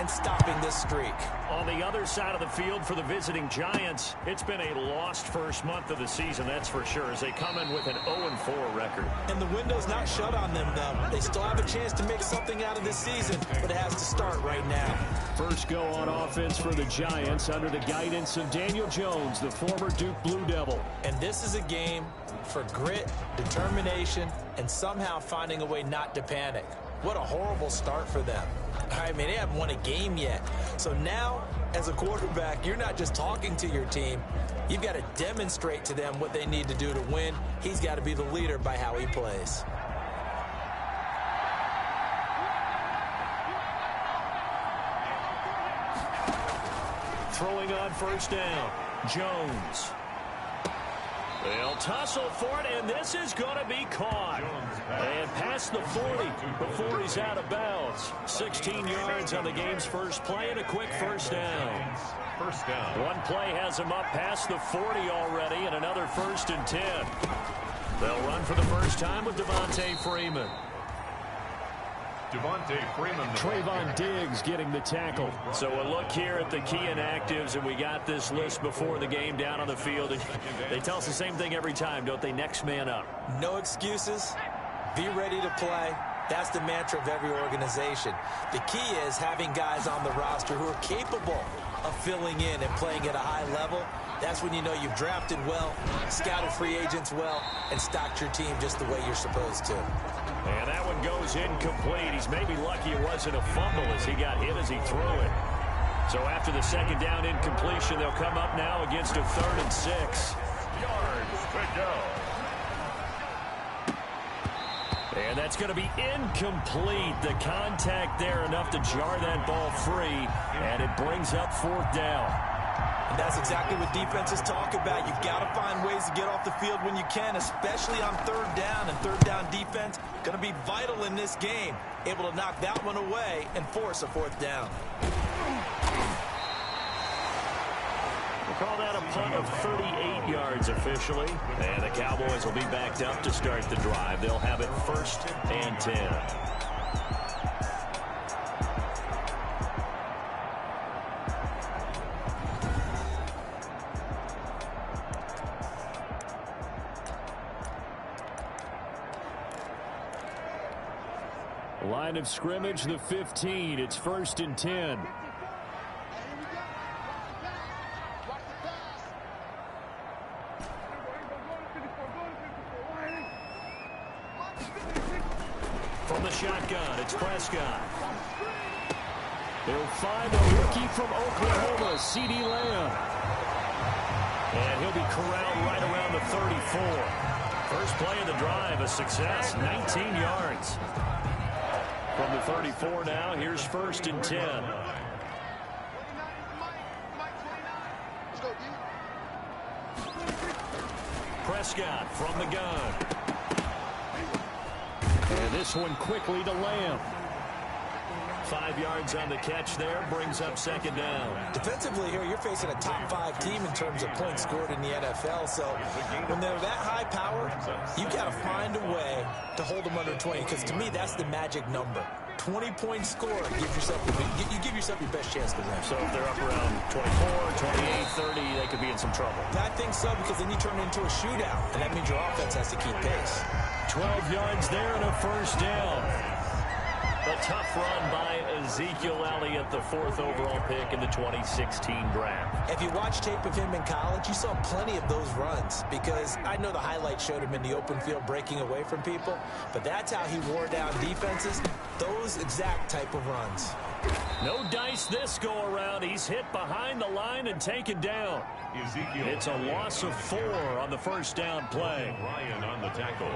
and stopping this streak. On the other side of the field for the visiting Giants, it's been a lost first month of the season, that's for sure, as they come in with an 0-4 record. And the window's not shut on them, though. They still have a chance to make something out of this season, but it has to start right now. First go on offense for the Giants under the guidance of Daniel Jones, the former Duke Blue Devil. And this is a game for grit, determination, and somehow finding a way not to panic. What a horrible start for them. I mean, they haven't won a game yet. So now, as a quarterback, you're not just talking to your team. You've got to demonstrate to them what they need to do to win. He's got to be the leader by how he plays. Throwing on first down, Jones. They'll tussle for it, and this is going to be caught. And past the 40 before he's out of bounds. 16 yards on the game's first play and a quick first down. First down. One play has him up past the 40 already, and another 1st and 10. They'll run for the first time with Devontae Freeman. Trayvon Diggs getting the tackle. So a look here at the key inactives, and we got this list before the game down on the field. And they tell us the same thing every time, don't they? Next man up. No excuses. Be ready to play. That's the mantra of every organization. The key is having guys on the roster who are capable of filling in and playing at a high level. That's when you know you've drafted well, scouted free agents well, and stocked your team just the way you're supposed to. And that one goes incomplete. He's maybe lucky it wasn't a fumble as he got hit as he threw it. So after the second down incompletion, they'll come up now against a 3rd and 6. Yards to go. And that's going to be incomplete. The contact there enough to jar that ball free, and it brings up 4th down. And that's exactly what defenses talk about. You've got to find ways to get off the field when you can, especially on 3rd down. And 3rd down defense going to be vital in this game. Able to knock that one away and force a 4th down. We'll call that a punt of 38 yards officially. And the Cowboys will be backed up to start the drive. They'll have it 1st and 10. Line of scrimmage, the 15. It's 1st and 10. From the shotgun, it's Prescott. They'll find a rookie from Oklahoma, C.D. Lamb. And he'll be corralled right around the 34. First play of the drive, a success, 19 yards. From the 34 now, here's 1st and 10. Prescott from the gun. And this one quickly to Lamb. 5 yards on the catch there, brings up 2nd down. Defensively here, you're facing a top 5 team in terms of points scored in the NFL. So when they're that high powered, you've got to find a way to hold them under 20. Because to me, that's the magic number. 20-point score, you give yourself your best chance to win. So if they're up around 24, 28, 30, they could be in some trouble. I think so, because then you turn it into a shootout, and that means your offense has to keep pace. 12 yards there and a 1st down. A tough run by Ezekiel Elliott, the 4th overall pick in the 2016 draft. If you watch tape of him in college, you saw plenty of those runs, because I know the highlight showed him in the open field breaking away from people, but that's how he wore down defenses, those exact type of runs. No dice this go around. He's hit behind the line and taken down. It's a loss of 4 on the 1st down play. Ryan on the tackle.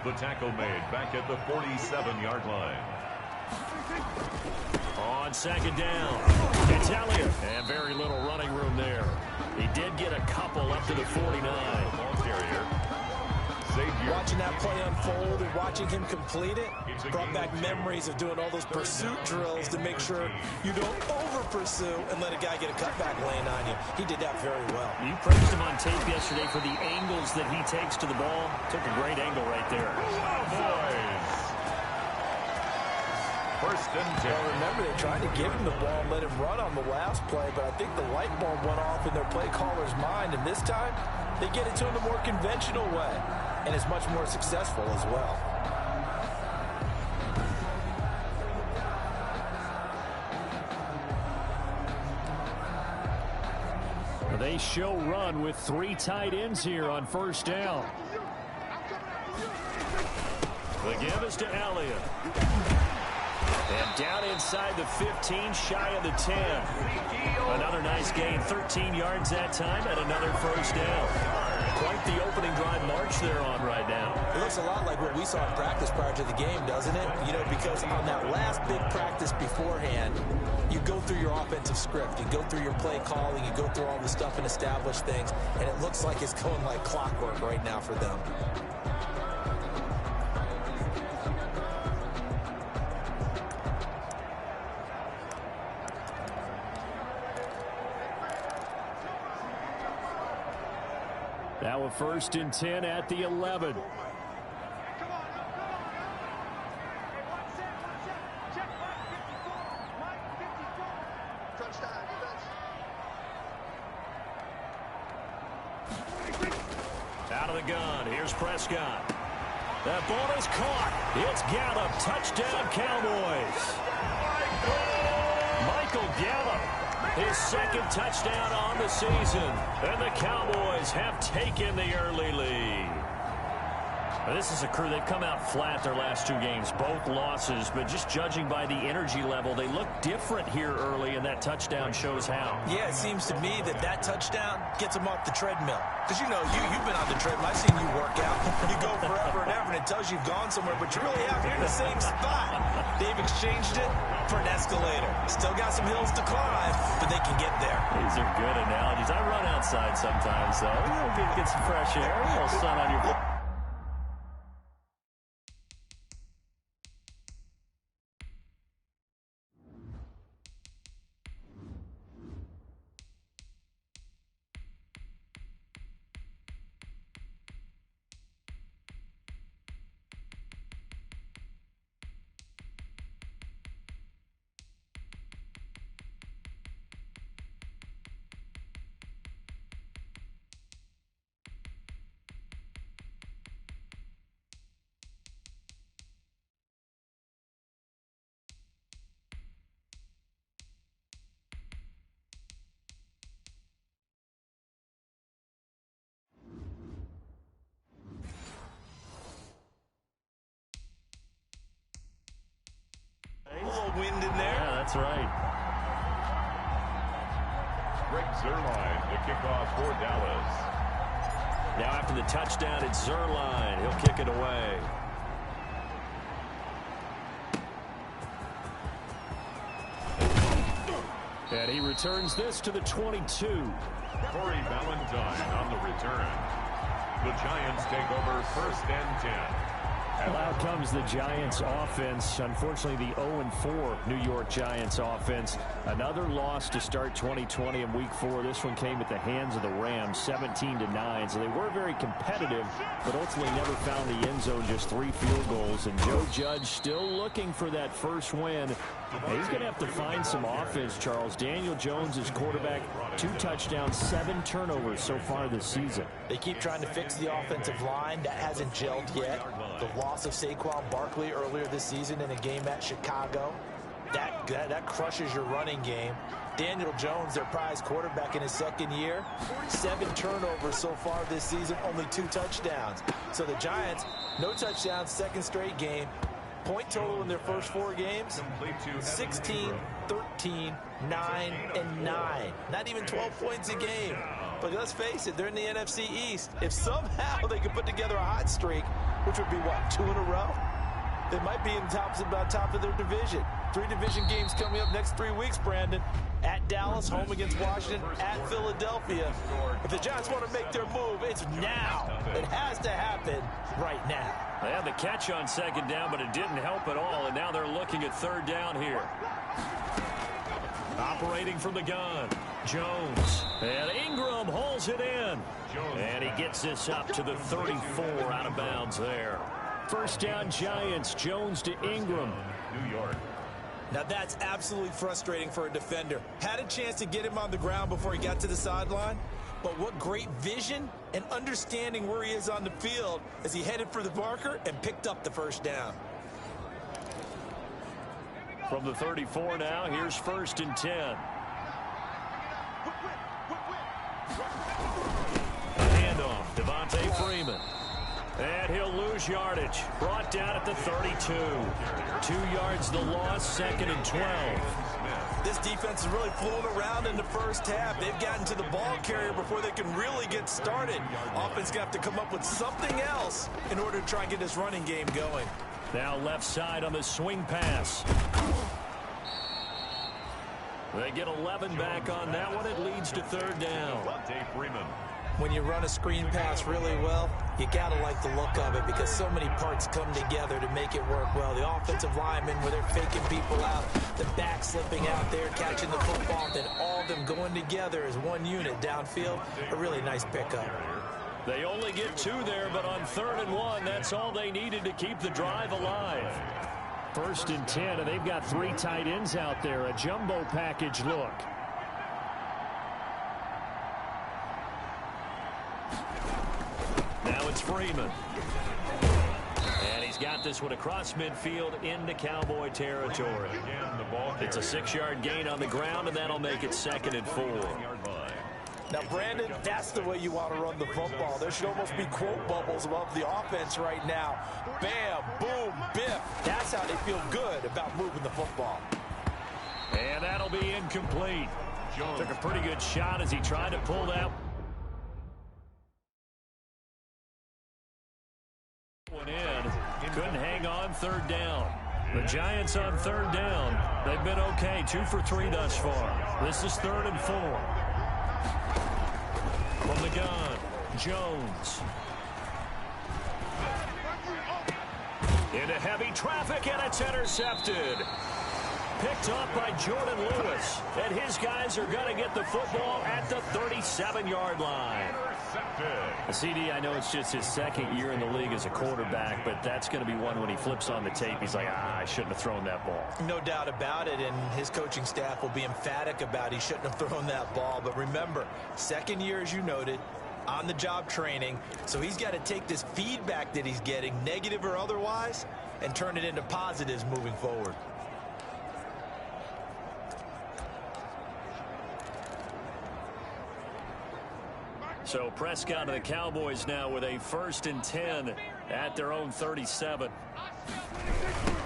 The tackle made back at the 47-yard line. On 2nd down, it's Elliott. And very little running room there. He did get a couple up to the 49. Ball carrier. Watching that play unfold and watching him complete it brought back memories of doing all those pursuit drills to make sure you don't over-pursue and let a guy get a cutback lane on you. He did that very well. You praised him on tape yesterday for the angles that he takes to the ball. Took a great angle right there. First and 10. Well, remember, they tried to give him the ball and let him run on the last play, but I think the light bulb went off in their play caller's mind, and this time they get it to him the more conventional way, and it's much more successful as well. They show run with 3 tight ends here on first down. The give is to Elliott. And down inside the 15, shy of the 10. Another nice gain, 13 yards that time, and another first down. Quite the opening drive march they're on right now. It looks a lot like what we saw in practice prior to the game, doesn't it? You know, because on that last big practice beforehand, you go through your offensive script, you go through your play calling, you go through all the stuff and establish things, and it looks like it's going like clockwork right now for them. Now a first and 10 at the 11. Out of the gun. Here's Prescott. That ball is caught. It's Gallup. Touchdown, Cowboys. Michael Gallup. His second touchdown on the season. And the Cowboys have taken the early lead. Now, this is a crew, they've come out flat their last 2 games, both losses, but just judging by the energy level, they look different here early, and that touchdown shows how. Yeah, it seems to me that that touchdown gets them off the treadmill. Because, you know, you've been on the treadmill. I've seen you work out. You go forever and ever, and it tells you've gone somewhere, but you really have. You're in the same spot. They've exchanged it for an escalator. Still got some hills to climb, but they can get there. These are good analogies. I run outside sometimes, so get some fresh air, a little sun on your... Wind in there. Yeah, that's right. Greg Zuerlein, the kickoff for Dallas. Now after the touchdown, it's Zuerlein. He'll kick it away. And he returns this to the 22. Corey Valentine on the return. The Giants take over first and 10. Well, out comes the Giants offense. Unfortunately, the 0-4 New York Giants offense. Another loss to start 2020 in Week 4. This one came at the hands of the Rams, 17-9. So they were very competitive, but ultimately never found the end zone, just 3 field goals. And Joe Judge still looking for that first win. And he's going to have to find some offense, Charles. Daniel Jones is quarterback, 2 touchdowns, 7 turnovers so far this season. They keep trying to fix the offensive line. That hasn't gelled yet. The loss of Saquon Barkley earlier this season in a game at Chicago, that crushes your running game. Daniel Jones, their prize quarterback in his second year, 7 turnovers so far this season, only 2 touchdowns. So the Giants, no touchdowns, second straight game. Point total in their first 4 games, 16, 13, 9, and 9. Not even 12 points a game. But let's face it, they're in the NFC East. If somehow they could put together a hot streak, which would be, what, 2 in a row? They might be in about top of their division. 3 division games coming up next 3 weeks, Brandon. At Dallas, home against Washington, at Philadelphia. If the Giants want to make their move, it's now. It has to happen right now. They had the catch on second down, but it didn't help at all, and now they're looking at third down here. Operating from the gun, Jones. And Ingram hauls it in. And he gets this up to the 34, out of bounds there. First down, Giants. Jones to Ingram. New York. Now that's absolutely frustrating for a defender. Had a chance to get him on the ground before he got to the sideline, but what great vision and understanding where he is on the field as he headed for the marker and picked up the first down. From the 34 now, here's 1st and 10. Handoff, Devontae Freeman. And he'll lose yardage. Brought down at the 32. 2 yards the loss, 2nd and 12. This defense is really flown around in the first half. They've gotten to the ball carrier before they can really get started. Offense going to have to come up with something else in order to try and get this running game going. Now left side on the swing pass. They get 11 back on that one. It leads to 3rd down. When you run a screen pass really well, you got to like the look of it because so many parts come together to make it work well. The offensive linemen, where they're faking people out, the back slipping out there, catching the football, then all of them going together as one unit downfield. A really nice pickup. They only get 2 there, but on 3rd and 1, that's all they needed to keep the drive alive. 1st and 10, and they've got 3 tight ends out there. A jumbo package look. Now it's Freeman. And he's got this one across midfield into Cowboy territory. It's a 6-yard gain on the ground, and that'll make it 2nd and 4. Now, Brandon, that's the way you want to run the football. There should almost be quote bubbles above the offense right now. Bam, boom, biff. That's how they feel good about moving the football. And that'll be incomplete. Took a pretty good shot as he tried to pull that one in. Couldn't hang on 3rd down. The Giants on 3rd down. They've been okay, 2 for 3 thus far. This is 3rd and 4. From the gun, Jones. Into heavy traffic, and it's intercepted. Picked off by Jordan Lewis. And his guys are going to get the football at the 37-yard line. CD, I know it's just his 2nd year in the league as a quarterback, but that's going to be one when he flips on the tape. He's like, I shouldn't have thrown that ball. No doubt about it, and his coaching staff will be emphatic about he shouldn't have thrown that ball. But remember, 2nd year, as you noted, on-the-job training, so he's got to take this feedback that he's getting, negative or otherwise, and turn it into positives moving forward. So Prescott and the Cowboys now with a 1st and 10 at their own 37.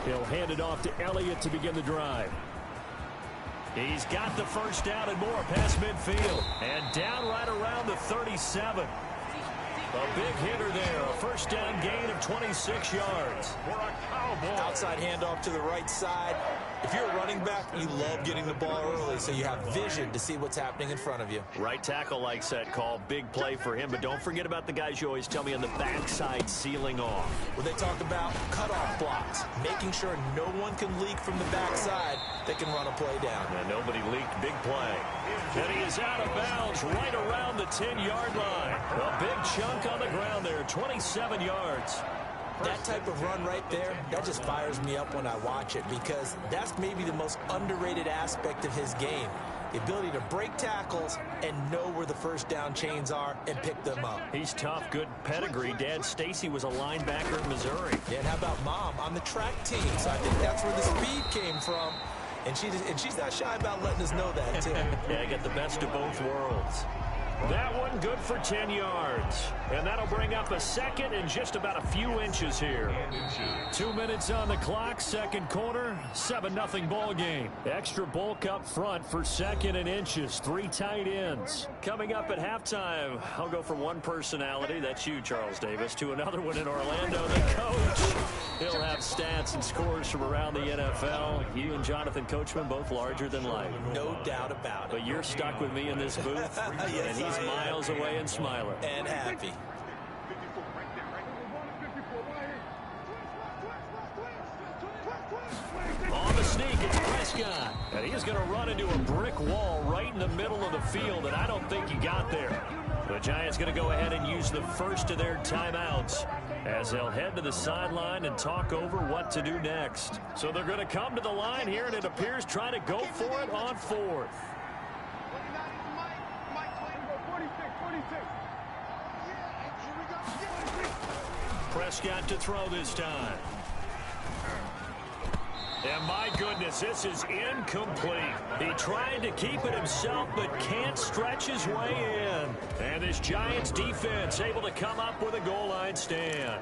He'll hand it off to Elliott to begin the drive. He's got the first down and more past midfield. And down right around the 37. A big hitter there. A 1st down gain of 26 yards. Outside handoff to the right side. If you're a running back, you love getting the ball early so you have vision to see what's happening in front of you. Right tackle likes that call. Big play for him. But don't forget about the guys you always tell me on the backside sealing off. Well, they talk about cutoff blocks, making sure no one can leak from the backside that can run a play down. And nobody leaked. Big play. And he is out of bounds right around the 10-yard line. A big chunk on the ground there, 27 yards. That type of run right there, that just fires me up when I watch it because that's maybe the most underrated aspect of his game. The ability to break tackles and know where the first down chains are and pick them up. He's tough, good pedigree. Dad Stacy was a linebacker in Missouri. Yeah, and how about Mom on the track team? So I think that's where the speed came from. And she's not shy about letting us know that, too. Yeah, got the best of both worlds. That one good for 10 yards. And that'll bring up a 2nd and just about a few inches here. 2 minutes on the clock, 2nd quarter, 7-0 ball game. Extra bulk up front for 2nd and inches, 3 tight ends. Coming up at halftime, I'll go from one personality, that's you, Charles Davis, to another one in Orlando, the coach. He'll have stats and scores from around the NFL. You and Jonathan Coachman both larger than life. No doubt about it. But you're stuck with me in this booth, yes, and he's miles away and smiling. And happy. On the sneak, it's Prescott. And he's going to run into a brick wall right in the middle of the field, and I don't think he got there. The Giants going to go ahead and use the first of their timeouts as they'll head to the sideline and talk over what to do next. So they're going to come to the line here, and it appears trying to go for it on fourth. Prescott to throw this time. And my goodness, this is incomplete. He tried to keep it himself, but can't stretch his way in. And this Giants defense able to come up with a goal line stand.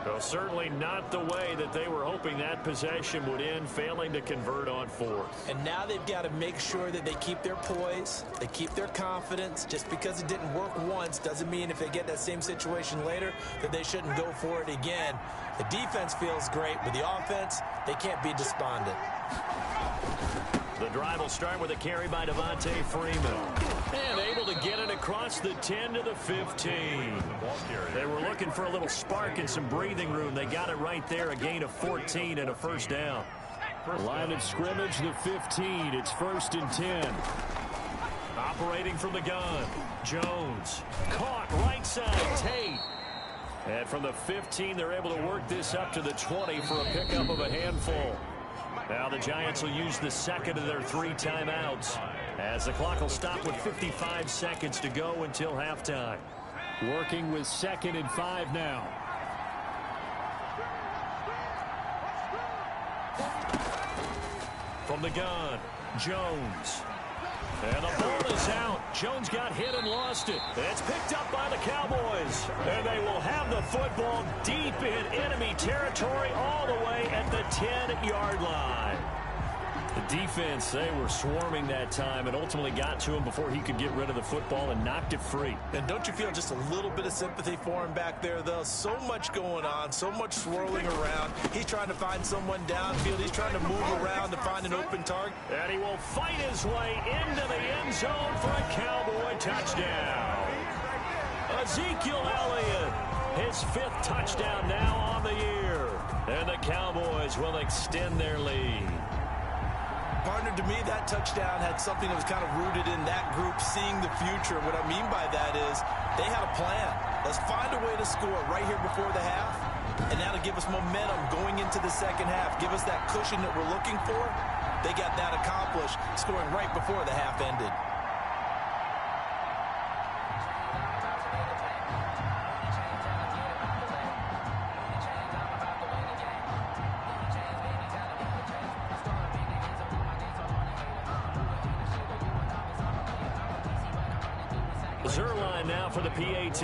Well, certainly not the way that they were hoping that possession would end, failing to convert on fourth. And now they've got to make sure that they keep their poise, they keep their confidence. Just because it didn't work once doesn't mean if they get that same situation later that they shouldn't go for it again. The defense feels great, but the offense, they can't be despondent. The drive will start with a carry by Devontae Freeman. And able to get it across the 10 to the 15. They were looking for a little spark and some breathing room. They got it right there, a gain of 14 and a first down. Line of scrimmage, the 15. It's 1st and 10. Operating from the gun, Jones. Caught right side, Tate. And from the 15, they're able to work this up to the 20 for a pickup of a handful. Now the Giants will use the second of their 3 timeouts as the clock will stop with 55 seconds to go until halftime. Working with 2nd and 5 now. From the gun, Jones. And the ball is out. Jones got hit and lost it. It's picked up by the Cowboys. And they will have the football deep in enemy territory all the way at the 10-yard line. The defense, they were swarming that time and ultimately got to him before he could get rid of the football and knocked it free. And don't you feel just a little bit of sympathy for him back there, though? So much going on, so much swirling around. He's trying to find someone downfield. He's trying to move around to find an open target. And he will fight his way into the end zone for a Cowboy touchdown. Ezekiel Elliott, his 5th touchdown now on the year. And the Cowboys will extend their lead. Partner, to me, that touchdown had something that was kind of rooted in that group seeing the future. What I mean by that is they had a plan. Let's find a way to score right here before the half. And now to give us momentum going into the second half, give us that cushion that we're looking for. They got that accomplished, scoring right before the half ended. Zerline now for the PAT.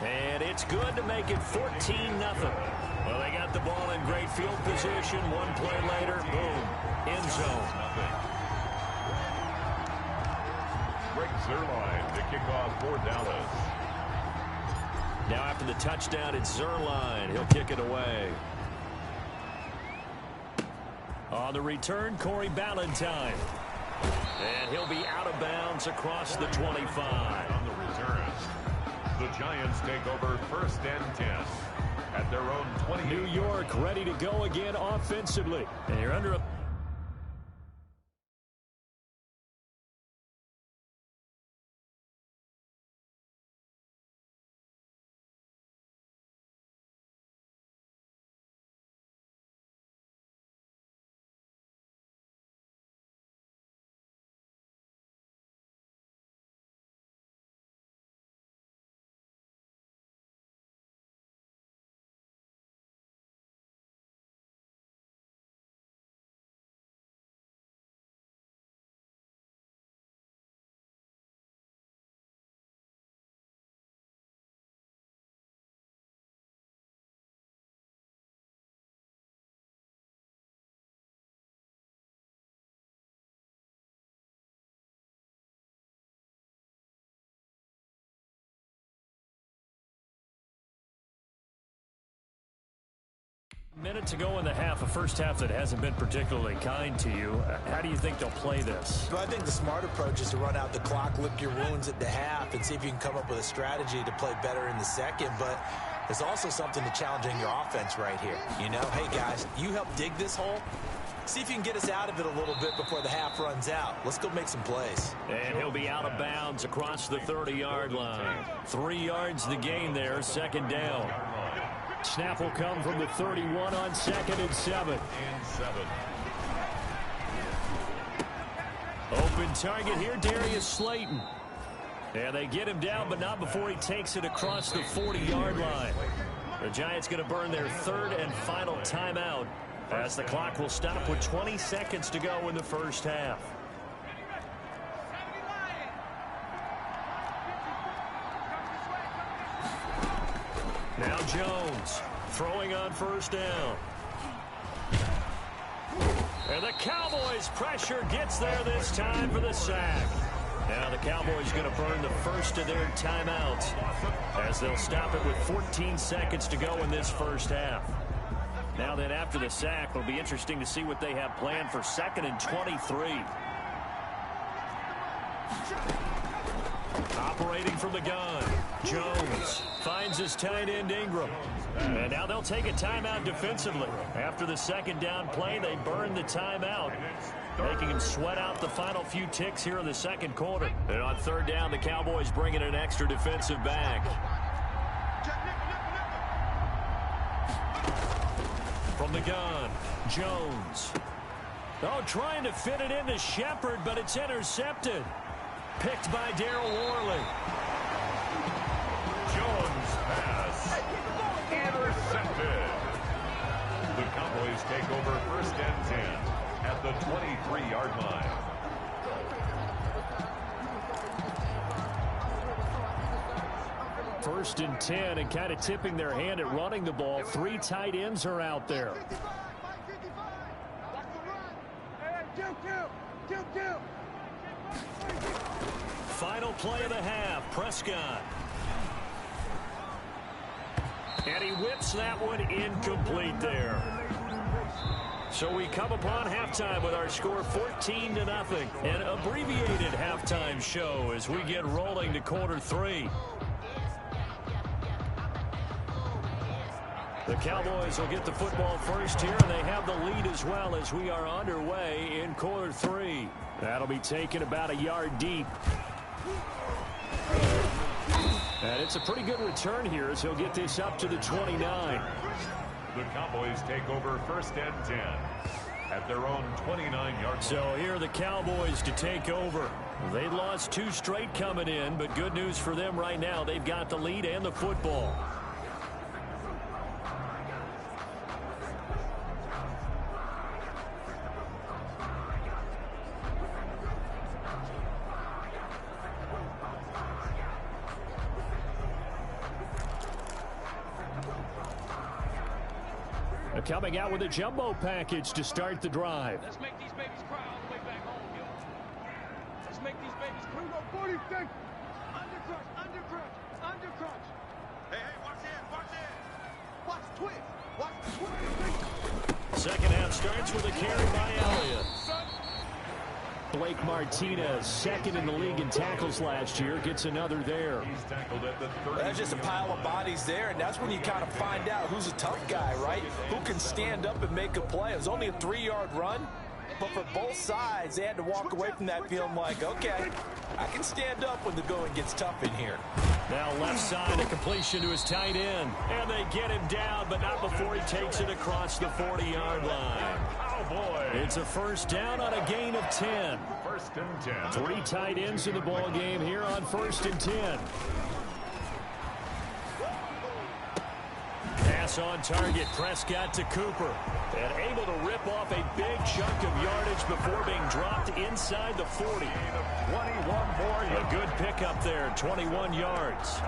And it's good to make it 14-0. Well, they got the ball in great field position. One play later, boom, end zone. Greg Zerline to kick off for Dallas. Now after the touchdown, it's Zerline. He'll kick it away. On the return, Corey Ballantyne. And he'll be out of bounds across the 25. On the return, the Giants take over 1st and 10 at their own 20. New York ready to go again offensively. And you're under a minute to go in the half, a first half that hasn't been particularly kind to you. How do you think they'll play this? Well, I think the smart approach is to run out the clock, lick your wounds at the half, and see if you can come up with a strategy to play better in the second. But there's also something to challenging your offense right here. You know, hey, guys, you help dig this hole. See if you can get us out of it a little bit before the half runs out. Let's go make some plays. And he'll be out of bounds across the 30-yard line. 3 yards the gain there, 2nd down. Snap will come from the 31 on 2nd and 7. Open target here, Darius Slayton. And they get him down, but not before he takes it across the 40-yard line. The Giants going to burn their 3rd and final timeout as the clock will stop with 20 seconds to go in the first half. Now Jones throwing on 1st down. And the Cowboys pressure gets there this time for the sack. Now the Cowboys going to burn the first of their timeouts as they'll stop it with 14 seconds to go in this first half. Now then, after the sack, it'll be interesting to see what they have planned for 2nd and 23. Operating from the gun, Jones finds his tight end Ingram. And now they'll take a timeout defensively. After the 2nd down play, they burn the timeout, making him sweat out the final few ticks here in the 2nd quarter. And on 3rd down, the Cowboys bring in an extra defensive back. From the gun, Jones. Oh, trying to fit it into Shepard, but it's intercepted. Picked by Darryl Worley. Jones pass. Intercepted. The Cowboys take over 1st and 10 at the 23-yard line. First and 10, and kind of tipping their hand at running the ball. 3 tight ends are out there. Final play of the half, Prescott. And he whips that one incomplete there. So we come upon halftime with our score 14-0. An abbreviated halftime show as we get rolling to quarter 3. The Cowboys will get the football first here, and they have the lead as well as we are underway in quarter 3. That'll be taken about a yard deep. And it's a pretty good return here as he'll get this up to the 29. The Cowboys take over 1st and 10 at their own 29-yard line. So here are the Cowboys to take over. They lost 2 straight coming in, but good news for them right now. They've got the lead and the football. Coming out with a jumbo package to start the drive. Let's make these babies cry all the way back home, yo. Let's make these babies cry. 46. Undercrunch. Hey, watch this. Watch twist. Watch twist. Second half starts with a carry by Elliott. Blake Martinez, 2nd in the league in tackles last year, gets another there. He's tackled at the 30. There's just a pile of bodies there, and that's when you kind of find out who's a tough guy, right? Who can stand up and make a play. It was only a 3-yard run, but for both sides, they had to walk away from that feeling like, okay, I can stand up when the going gets tough in here. Now left side, a completion to his tight end. And they get him down, but not before he takes it across the 40-yard line. It's a 1st down on a gain of 10. 1st and 10. 3 tight ends in the ball game here on 1st and 10. Pass on target, Prescott to Cooper. And able to rip off a big chunk of yardage before being dropped inside the 40. 21 more yards. A good pickup there, 21 yards.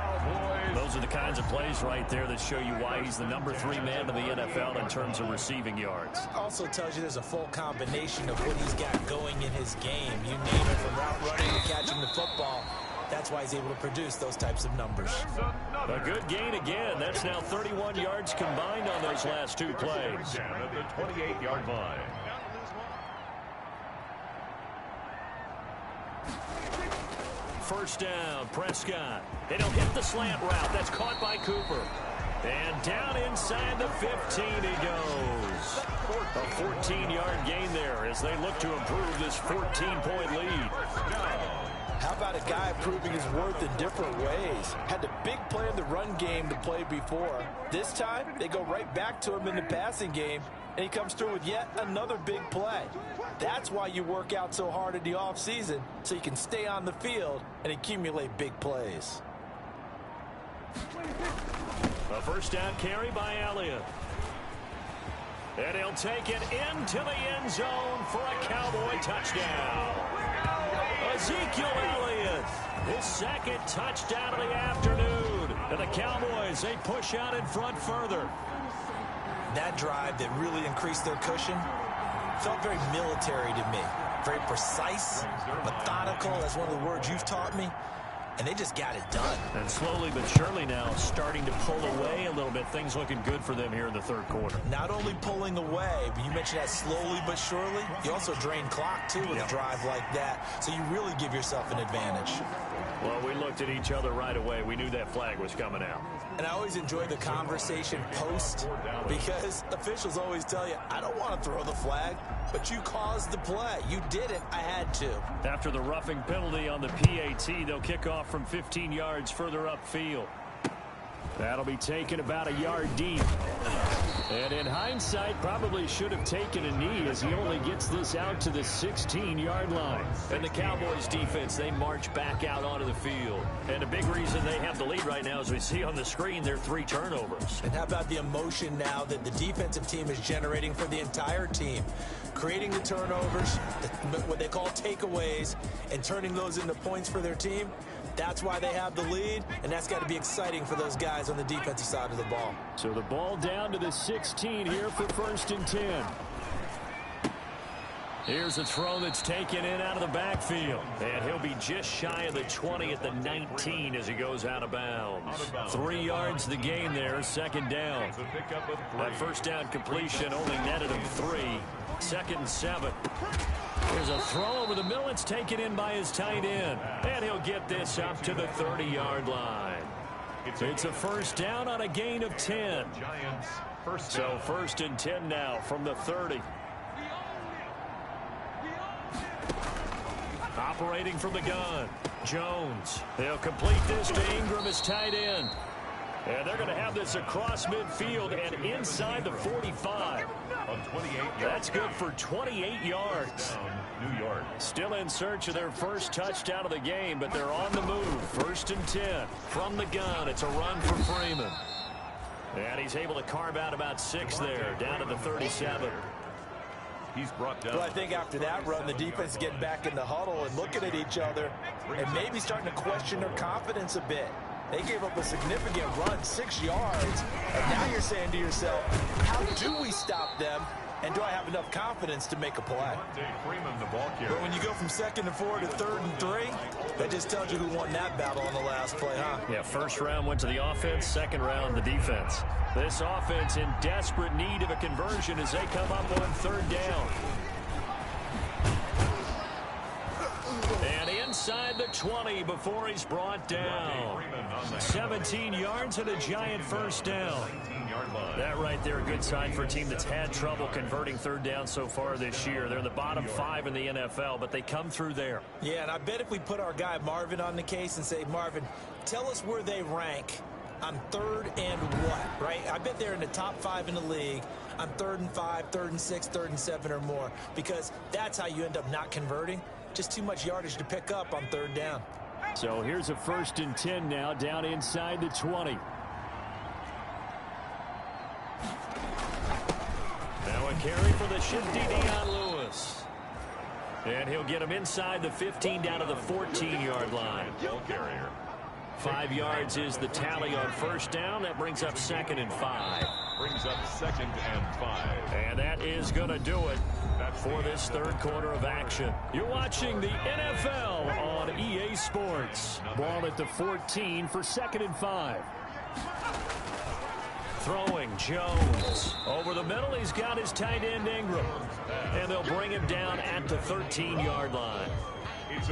Those are the kinds of plays right there that show you why he's the number 3 man in the NFL in terms of receiving yards. Also tells you there's a full combination of what he's got going in his game. You name it, from route running to catching the football. That's why he's able to produce those types of numbers. A good gain again. That's now 31 yards combined on those last 2 plays. Down at the 28-yard line. First down, Prescott. They don't hit the slant route. That's caught by Cooper. And down inside the 15 he goes. A 14-yard gain there as they look to improve this 14-point lead. How about a guy proving his worth in different ways? Had the big play in the run game to play before. This time, they go right back to him in the passing game, and he comes through with yet another big play. That's why you work out so hard in the offseason, so you can stay on the field and accumulate big plays. A first down carry by Elliott. And he'll take it into the end zone for a Cowboy touchdown. Ezekiel Elliott, his second touchdown of the afternoon. And the Cowboys, they push out in front further. That drive that really increased their cushion felt very military to me. Very precise, methodical, that's one of the words you've taught me. And they just got it done. And slowly but surely now starting to pull away a little bit. Things looking good for them here in the third quarter. Not only pulling away, but you mentioned that slowly but surely. You also drain clock, too, with a drive like that. So you really give yourself an advantage. Well, we looked at each other right away. We knew that flag was coming out. And I always enjoy the conversation post because officials always tell you, I don't want to throw the flag, but you caused the play. You did it. I had to. After the roughing penalty on the PAT, they'll kick off from 15 yards further upfield. That'll be taken about a yard deep. And in hindsight, probably should have taken a knee as he only gets this out to the 16-yard line. And the Cowboys defense, they march back out onto the field. And a big reason they have the lead right now, as we see on the screen, their 3 turnovers. And how about the emotion now that the defensive team is generating for the entire team? Creating the turnovers, what they call takeaways, and turning those into points for their team. That's why they have the lead, and that's got to be exciting for those guys on the defensive side of the ball. So the ball down to the 16 here for 1st and 10. Here's a throw that's taken in out of the backfield. And he'll be just shy of the 20 at the 19 as he goes out of bounds. 3 yards the gain there, 2nd down. That first down completion only netted him 3. 2nd and 7. There's a throw over the middle. It's taken in by his tight end. And he'll get this up to the 30-yard line. It's a first down on a gain of 10. So 1st and 10 now from the 30. Operating from the gun, Jones. They'll complete this to Ingram as tight end. And they're going to have this across midfield and inside the 45. That's good for 28 yards. New York. Still in search of their first touchdown of the game, but they're on the move. 1st and 10 from the gun. It's a run for Freeman. And he's able to carve out about 6 there, down to the 37. He's brought down. Well, I think after that run, the defense is getting back in the huddle and looking at each other and maybe starting to question their confidence a bit. They gave up a significant run, 6 yards, and now you're saying to yourself, how do we stop them, and do I have enough confidence to make a play? But when you go from 2nd and 4 to 3rd and 3, that just tells you who won that battle on the last play, huh? Yeah, first round went to the offense, 2nd round the defense. This offense in desperate need of a conversion as they come up on 3rd down. And inside the 20 before he's brought down. 17 yards and a giant first down. That right there, a good sign for a team that's had trouble converting 3rd down so far this year. They're in the bottom 5 in the NFL, but they come through there. Yeah, and I bet if we put our guy Marvin on the case and say, Marvin, tell us where they rank on 3rd and what, right? I bet they're in the top 5 in the league on 3rd and 5, 3rd and 6, 3rd and 7 or more, because that's how you end up not converting. Just too much yardage to pick up on 3rd down. So here's a 1st and 10 now, down inside the 20. Now a carry for the shifty Dion Lewis. And he'll get him inside the 15 down to the 14-yard line. Ball carrier. 5 yards is the tally on 1st down. That brings up 2nd and 5. Brings up 2nd and 5. And that is going to do it for this 3rd quarter of action. You're watching the NFL on EA Sports. Ball at the 14 for 2nd and 5. Throwing Jones. Over the middle, he's got his tight end Ingram. And they'll bring him down at the 13-yard line.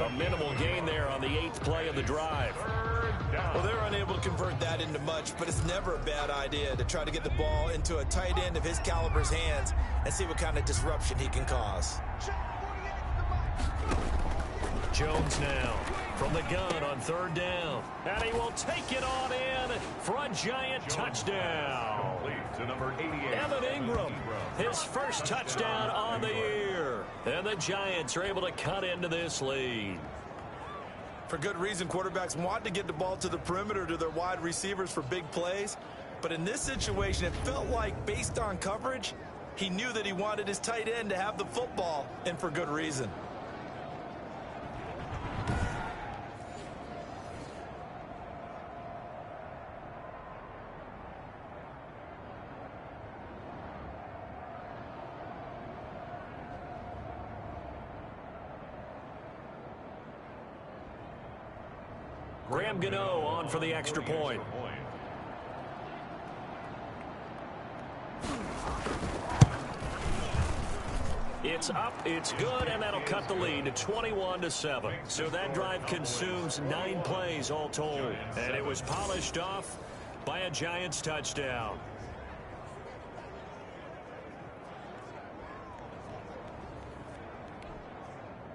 A minimal gain there on the 8th play of the drive. Well, they're unable to convert that into much, but it's never a bad idea to try to get the ball into a tight end of his caliber's hands and see what kind of disruption he can cause. Jones now from the gun on 3rd down. And he will take it on in for a giant touchdown. To number 88. Evan Ingram, his first touchdown on the year. And the Giants are able to cut into this lead. For good reason, quarterbacks want to get the ball to the perimeter to their wide receivers for big plays. But in this situation, it felt like, based on coverage, he knew that he wanted his tight end to have the football, and for good reason. Graham Gano on for the extra point. It's up, it's good, and that'll cut the lead to 21-7. So that drive consumes 9 plays all told. And it was polished off by a Giants touchdown.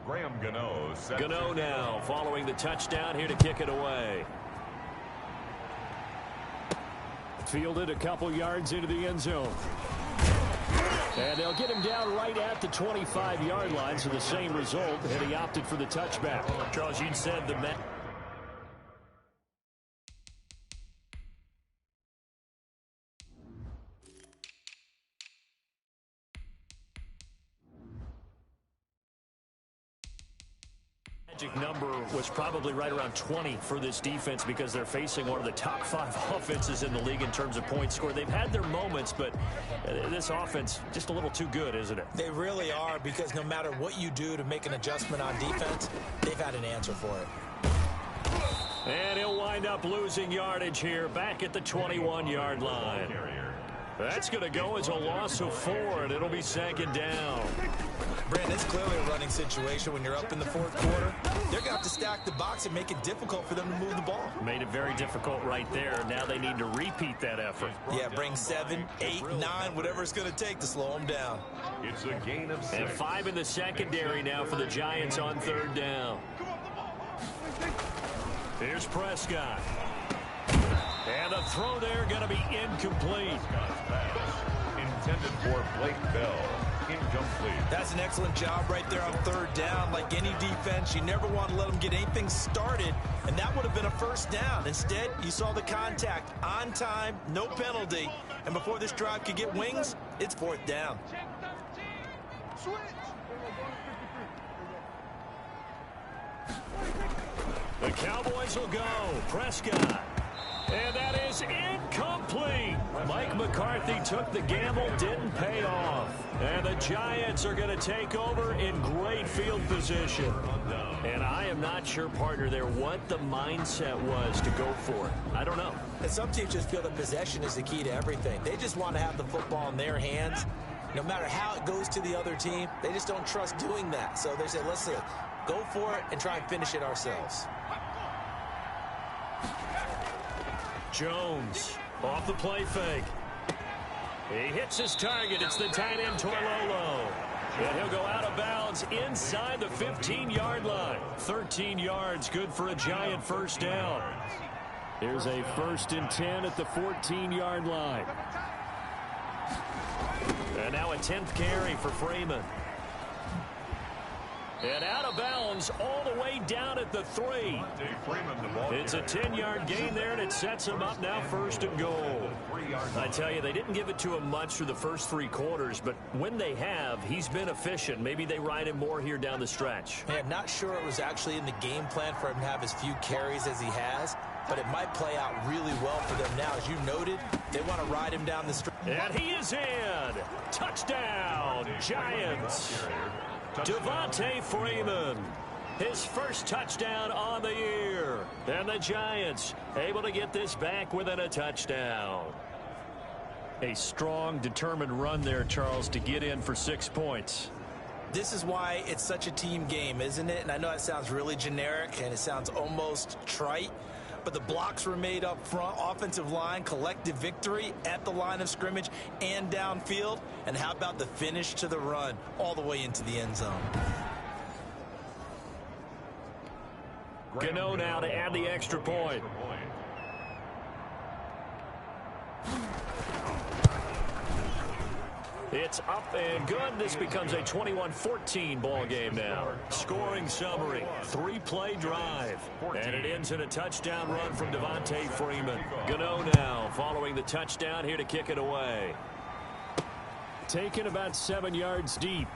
Graham Gano. Gano now following the touchdown here to kick it away. Fielded a couple yards into the end zone. And they'll get him down right at the 25-yard line, so the same result, and he opted for the touchback. Charles, you said the magic number was probably right around 20 for this defense because they're facing one of the top 5 offenses in the league in terms of points scored. They've had their moments, but this offense just a little too good, isn't it? They really are, because no matter what you do to make an adjustment on defense, they've had an answer for it. And he'll wind up losing yardage here back at the 21-yard line. That's going to go as a loss of 4, and it'll be 2nd down. Brandon, it's clearly a running situation when you're up in the 4th quarter. They're going to have to stack the box and make it difficult for them to move the ball. Made it very difficult right there. Now they need to repeat that effort. Yeah, bring 7, 8, 9, whatever it's going to take to slow them down. It's a gain of 6. And 5 in the secondary now for the Giants on 3rd down. Here's Prescott. And the throw there going to be incomplete. Intended for Blake Bell. Incomplete. That's an excellent job right there on 3rd down. Like any defense, you never want to let them get anything started, and that would have been a 1st down. Instead, you saw the contact on time, no penalty, and before this drive could get wings, it's 4th down. The Cowboys will go. Prescott. And that is incomplete. Mike McCarthy took the gamble, didn't pay off. And the Giants are going to take over in great field position. And I am not sure, partner, there what the mindset was to go for it. I don't know. And some teams just feel that possession is the key to everything. They just want to have the football in their hands. No matter how it goes to the other team, they just don't trust doing that. So they say, listen, go for it and try and finish it ourselves. Jones off the play fake. He hits his target. It's the tight end Torlolo. And he'll go out of bounds inside the 15-yard line. 13 yards, good for a Giant 1st down. Here's a 1st and 10 at the 14-yard line. And now a 10th carry for Freeman. And out of bounds all the way down at the 3. It's a 10-yard gain there, and it sets him up now 1st and goal. I tell you, they didn't give it to him much through the first 3 quarters, but when they have, he's been efficient. Maybe they ride him more here down the stretch. I'm not sure it was actually in the game plan for him to have as few carries as he has, but it might play out really well for them now. As you noted, they want to ride him down the stretch. And he is in. Touchdown, Giants. Devontae Freeman, his 1st touchdown on the year. And the Giants able to get this back within a touchdown. A strong, determined run there, Charles, to get in for 6 points. This is why it's such a team game, isn't it? And I know it sounds really generic and it sounds almost trite, but the blocks were made up front. Offensive line, collective victory at the line of scrimmage and downfield. And how about the finish to the run all the way into the end zone? Gano now to add the extra point. It's up and good. This becomes a 21-14 ball game now. Scoring summary, 3-play drive. And it ends in a touchdown run from Devontae Freeman. Gano now following the touchdown here to kick it away. Taken about 7 yards deep.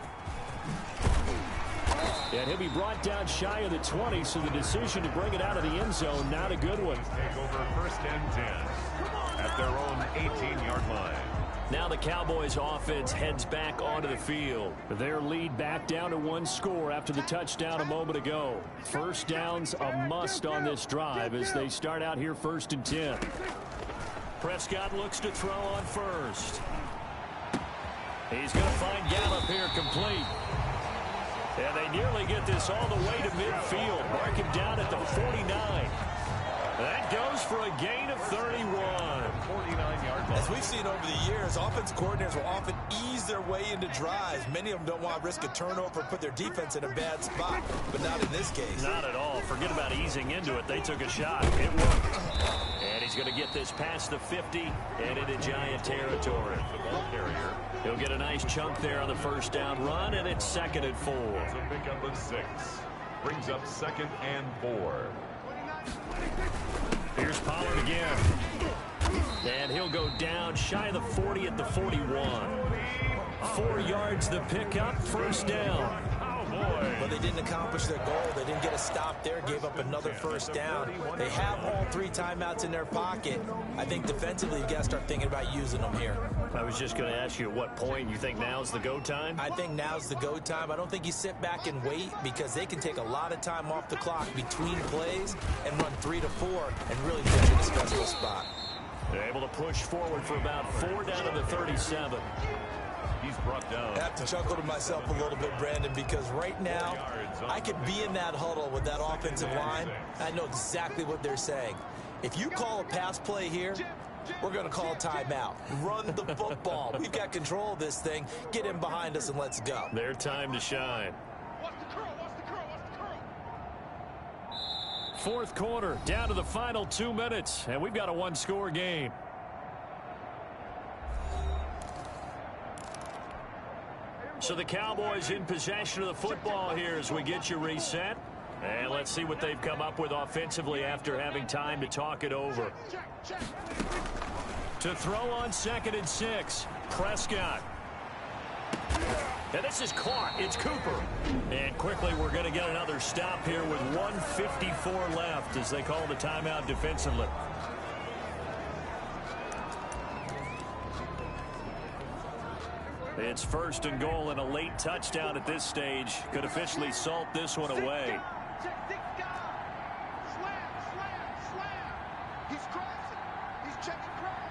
And he'll be brought down shy of the 20, so the decision to bring it out of the end zone, not a good one. Take over 1st and 10 at their own 18-yard line. Now the Cowboys offense heads back onto the field. Their lead back down to 1 score after the touchdown a moment ago. First down's a must on this drive as they start out here 1st and 10. Prescott looks to throw on first. He's going to find Gallup here complete. And they nearly get this all the way to midfield. Mark him down at the 49. That goes for a gain of 31. 49-yard line. As we've seen over the years, offensive coordinators will often ease their way into drives. Many of them don't want to risk a turnover or put their defense in a bad spot, but not in this case. Not at all. Forget about easing into it. They took a shot. It worked. And he's going to get this past the 50 and into Giant territory. The ball carrier. He'll get a nice chunk there on the first down run, and it's 2nd and 4. It's a pickup of 6. Brings up 2nd and 4. Here's Pollard again. And he'll go down shy of the 40 at the 41. 4 yards the pickup, 1st down. But they didn't accomplish their goal. They didn't get a stop there, gave up another 1st down. They have all 3 timeouts in their pocket. I think defensively, you've got to start thinking about using them here. I was just going to ask you at what point you think now's the go time? I think now's the go time. I don't think you sit back and wait because they can take a lot of time off the clock between plays and run 3 to 4 and really put you in a special spot. They're able to push forward for about 4 down to the 37. He's brought down. I have to chuckle to myself a little bit, Brandon, because right now I could be in that huddle with that offensive line. I know exactly what they're saying. If you call a pass play here, we're going to call a timeout. Run the football. We've got control of this thing. Get in behind us and let's go. Their time to shine. Watch the curl, watch the curl, watch the curl. 4th quarter, down to the final 2 minutes, and we've got a 1-score game. So the Cowboys in possession of the football here as we get you reset. And let's see what they've come up with offensively after having time to talk it over. To throw on 2nd and 6, Prescott. And this is caught. It's Cooper. And quickly we're going to get another stop here with 1:54 left as they call the timeout defensively. It's 1st and goal and a late touchdown at this stage. Could officially salt this one away. He's crossing. He's checking crowd.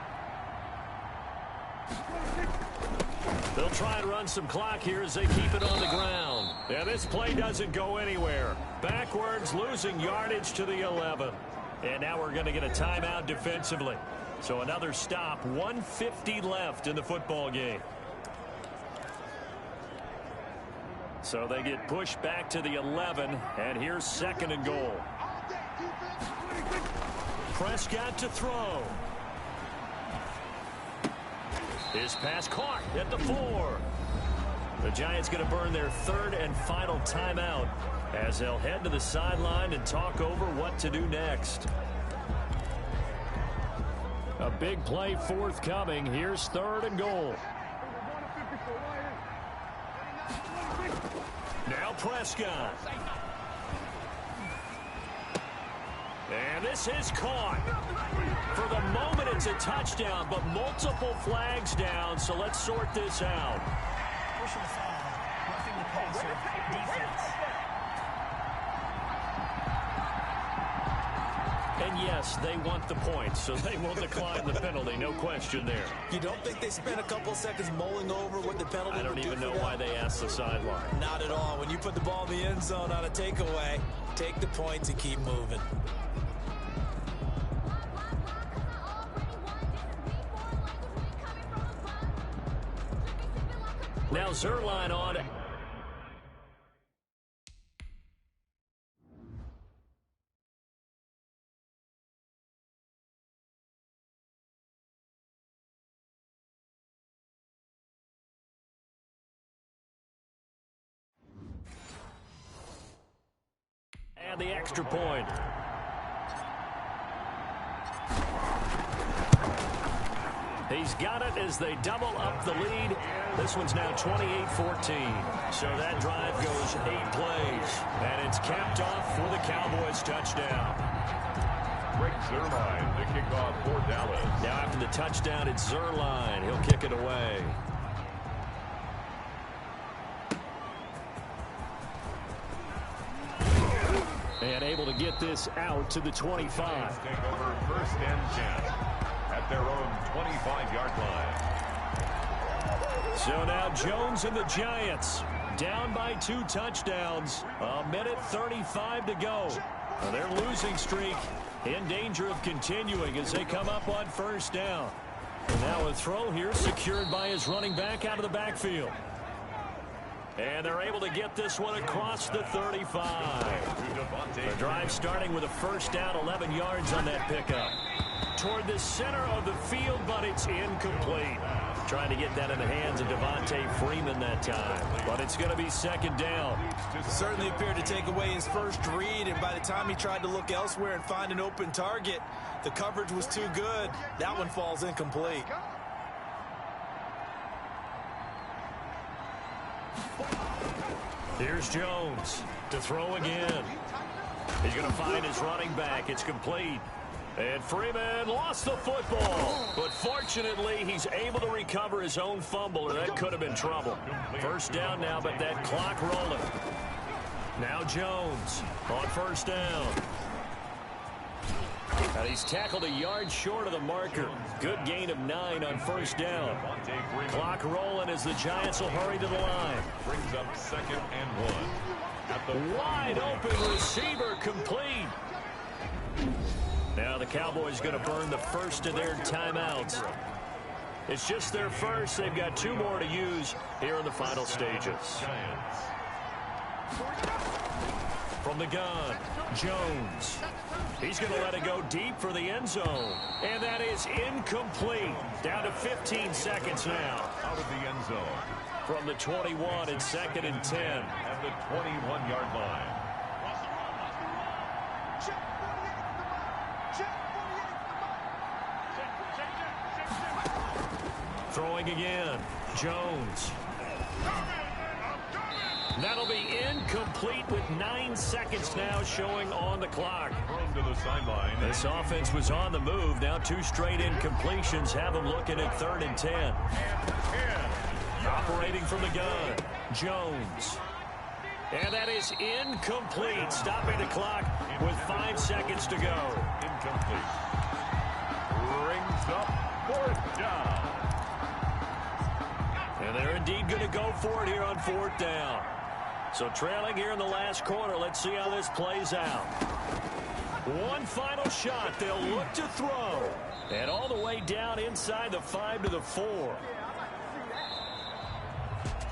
They'll try and run some clock here as they keep it on the ground. And this play doesn't go anywhere. Backwards, losing yardage to the 11. And now we're going to get a timeout defensively. So another stop, 1:50 left in the football game. So they get pushed back to the 11, and here's 2nd and goal. Prescott to throw. His pass caught at the 4. The Giants going to burn their 3rd and final timeout as they'll head to the sideline and talk over what to do next. A big play forthcoming. Here's 3rd and goal. Now Prescott. And this is caught. For the moment, it's a touchdown, but multiple flags down, so let's sort this out. Pushing foul, roughing the passer, defense. And yes, they want the points, so they will decline the penalty, no question there. You don't think they spent a couple seconds mulling over what the penalty I don't would do even for know them? why they asked the sideline. Not at all. When you put the ball in the end zone on a takeaway, take the points and keep moving. now Zuerlein on. And the extra point. He's got it as they double up the lead. This one's now 28-14. So that drive goes 8 plays. And it's capped off for the Cowboys touchdown. Zuerlein to kick off for Dallas. Now after the touchdown, it's Zuerlein. He'll kick it away. And able to get this out to the 25. Take over 1st and 10 at their own 25-yard line. So now Jones and the Giants down by 2 touchdowns. 1:35 to go. Their losing streak in danger of continuing as they come up on 1st down. And now a throw here secured by his running back out of the backfield. And they're able to get this one across the 35. The drive starting with a 1st down, 11 yards on that pickup. Toward the center of the field, but it's incomplete. Trying to get that in the hands of Devontae Freeman that time. But it's going to be 2nd down. Certainly appeared to take away his first read, and by the time he tried to look elsewhere and find an open target, the coverage was too good. That one falls incomplete. Here's Jones to throw again. He's going to find his running back. It's complete. And Freeman lost the football. But fortunately, he's able to recover his own fumble, or that could have been trouble. 1st down now, but that clock rolling. Now Jones on 1st down. And he's tackled a yard short of the marker. Good gain of 9 on 1st down. Clock rolling as the Giants will hurry to the line. Brings up 2nd and 1. At the wide open receiver complete. Now the Cowboys going to burn the first of their timeouts. It's just their first. They've got 2 more to use here in the final stages. From the gun, Jones. He's going to let it go deep for the end zone. And that is incomplete. Down to 15 seconds now. Out of the end zone. From the 21, it's 2nd and 10. At the 21-yard line. Throwing again, Jones. That'll be incomplete with 9 seconds now showing on the clock. Thrown to the sideline. This offense was on the move. Now 2 straight incompletions have them looking at 3rd and 10. Operating from the gun, Jones. And that is incomplete. Stopping the clock with 5 seconds to go. Incomplete. Rings up 4th down. And they're indeed going to go for it here on 4th down. So trailing here in the last quarter. Let's see how this plays out. One final shot. They'll look to throw. And all the way down inside the 5 to the 4.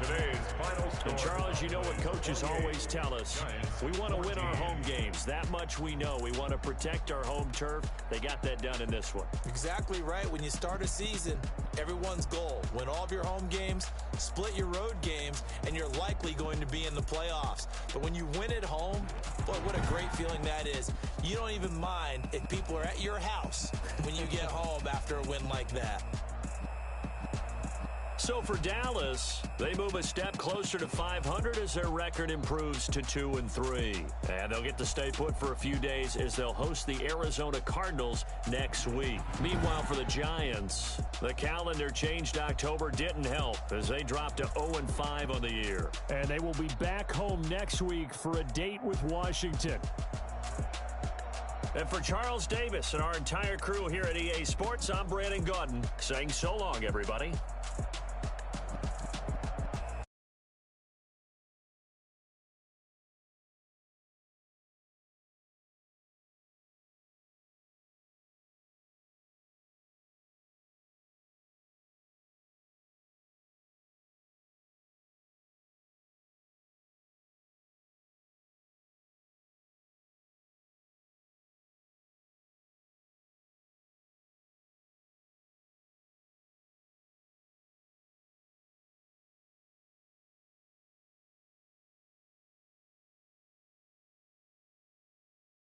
Today's final score. And Charles, you know what coaches always tell us. We want to win our home games. That much we know. We want to protect our home turf. They got that done in this one. Exactly right. When you start a season, everyone's goal: win all of your home games, split your road games, and you're likely going to be in the playoffs. But when you win at home, boy, what a great feeling that is. You don't even mind if people are at your house when you get home after a win like that. So for Dallas, they move a step closer to 500 as their record improves to 2-3. And they'll get to stay put for a few days as they'll host the Arizona Cardinals next week. Meanwhile, for the Giants, the calendar changed October didn't help as they dropped to 0-5 on the year. And they will be back home next week for a date with Washington. And for Charles Davis and our entire crew here at EA Sports, I'm Brandon Gaudin saying so long, everybody.